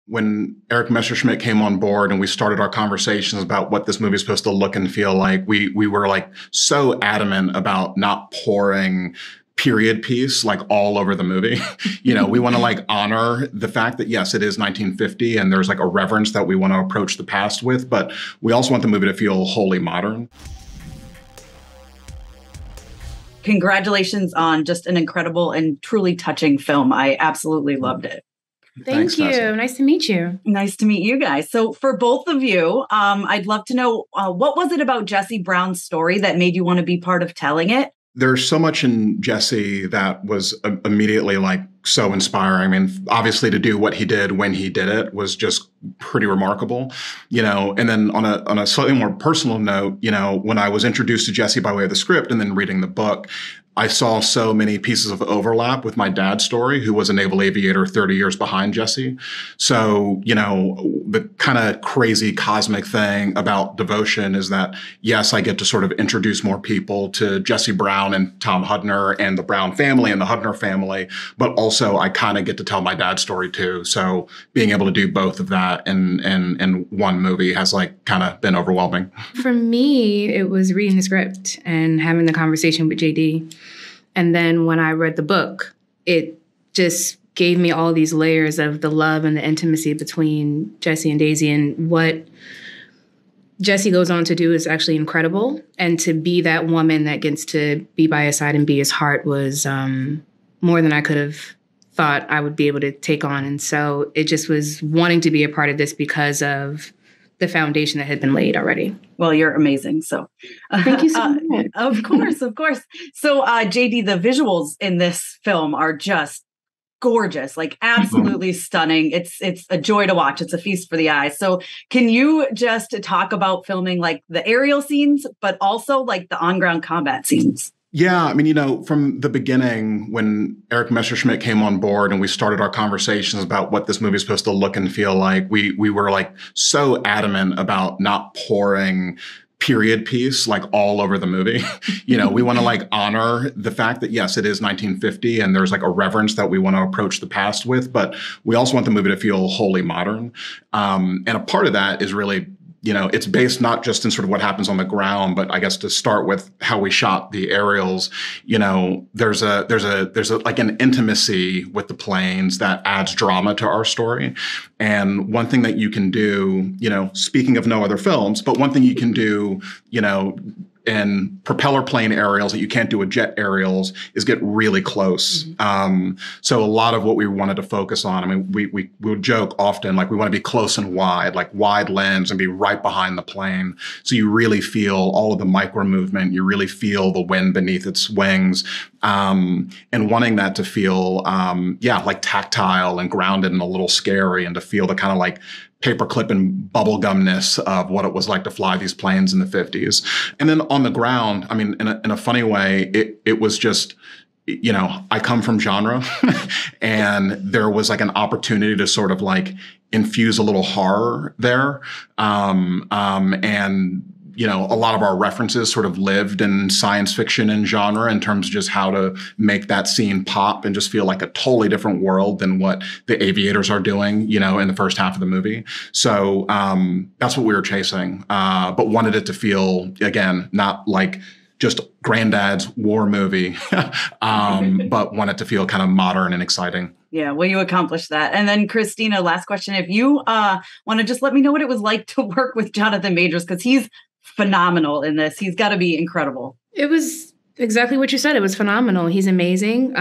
When Eric Messerschmidt came on board and we started our conversations about what this movie is supposed to look and feel like, we were like so adamant about not pouring period piece like all over the movie. We want to like honor the fact that yes, it is 1950 and there's like a reverence that we want to approach the past with, but we also want the movie to feel wholly modern. Congratulations on just an incredible and truly touching film. I absolutely loved it. Thank you. Tessa. Nice to meet you. Nice to meet you guys. So for both of you, I'd love to know, what was it about Jesse Brown's story that made you want to be part of telling it? There's so much in Jesse that was immediately like so inspiring. I mean, obviously to do what he did when he did it was just pretty remarkable, and then on a slightly more personal note, when I was introduced to Jesse by way of the script and then reading the book, I saw so many pieces of overlap with my dad's story, who was a naval aviator 30 years behind Jesse. So, the kind of crazy cosmic thing about devotion is that, yes, I get to sort of introduce more people to Jesse Brown and Tom Hudner and the Brown family and the Hudner family, but also I kind of get to tell my dad's story too. So being able to do both of that in one movie has like kind of been overwhelming. For me, it was reading the script and having the conversation with JD. And then when I read the book, it just gave me all these layers of the love and the intimacy between Jesse and Daisy. And what Jesse goes on to do is actually incredible. And to be that woman that gets to be by his side and be his heart was more than I could have thought I would be able to take on. And so it just was wanting to be a part of this because of the foundation that had been laid already. Well, you're amazing. So thank you so much. Of course. So JD, the visuals in this film are just gorgeous, like absolutely stunning. It's a joy to watch. It's a feast for the eyes. So can you just talk about filming like the aerial scenes, but also like the on-ground combat scenes? Yeah, I mean, from the beginning, when Eric Messerschmidt came on board and we started our conversations about what this movie is supposed to look and feel like, we were like so adamant about not pouring period piece like all over the movie. We want to like honor the fact that yes, it is 1950 and there's like a reverence that we want to approach the past with, but we also want the movie to feel wholly modern. And a part of that is really, it's based not just in sort of what happens on the ground, but I guess to start with how we shot the aerials, there's a like an intimacy with the planes that adds drama to our story. And one thing that you can do, speaking of no other films, but one thing you can do, in propeller plane aerials that you can't do with jet aerials is get really close. Mm-hmm. So a lot of what we wanted to focus on, I mean, we would joke often, like we want to be close and wide, like wide lens and be right behind the plane. So you really feel all of the micro movement. You really feel the wind beneath its wings. And wanting that to feel, like tactile and grounded and a little scary, and to feel the kind of like paperclip and bubblegumness of what it was like to fly these planes in the 50s. And then on the ground, I mean, in a funny way, it was just, I come from genre and there was like an opportunity to sort of like infuse a little horror there. And a lot of our references sort of lived in science fiction and genre in terms of just how to make that scene pop and just feel like a totally different world than what the aviators are doing, in the first half of the movie. So that's what we were chasing, but wanted it to feel, again, not like just Granddad's war movie, but want it to feel kind of modern and exciting. Yeah, well, you accomplished that. And then, Christina, last question. If you want to just let me know what it was like to work with Jonathan Majors, because he's phenomenal in this. He's got to be incredible. It was exactly what you said. It was phenomenal. He's amazing.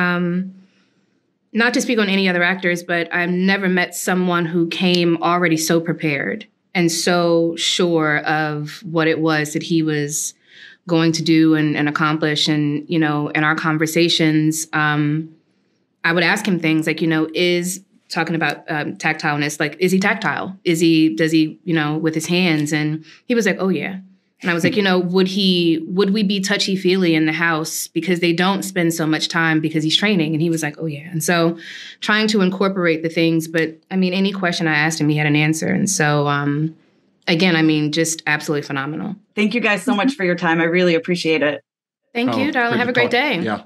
Not to speak on any other actors, but I've never met someone who came already so prepared and so sure of what it was that he was going to do and accomplish. And, in our conversations, I would ask him things like, is talking about tactileness, like, is he tactile? Does he, with his hands? And he was like, oh, yeah. And I was like, would we be touchy-feely in the house because they don't spend so much time because he's training? And he was like, oh, yeah. And so trying to incorporate the things. But, I mean, any question I asked him, he had an answer. And so, again, I mean, just absolutely phenomenal. Thank you guys so much for your time. I really appreciate it. Thank you, darling. Have a great day. Yeah.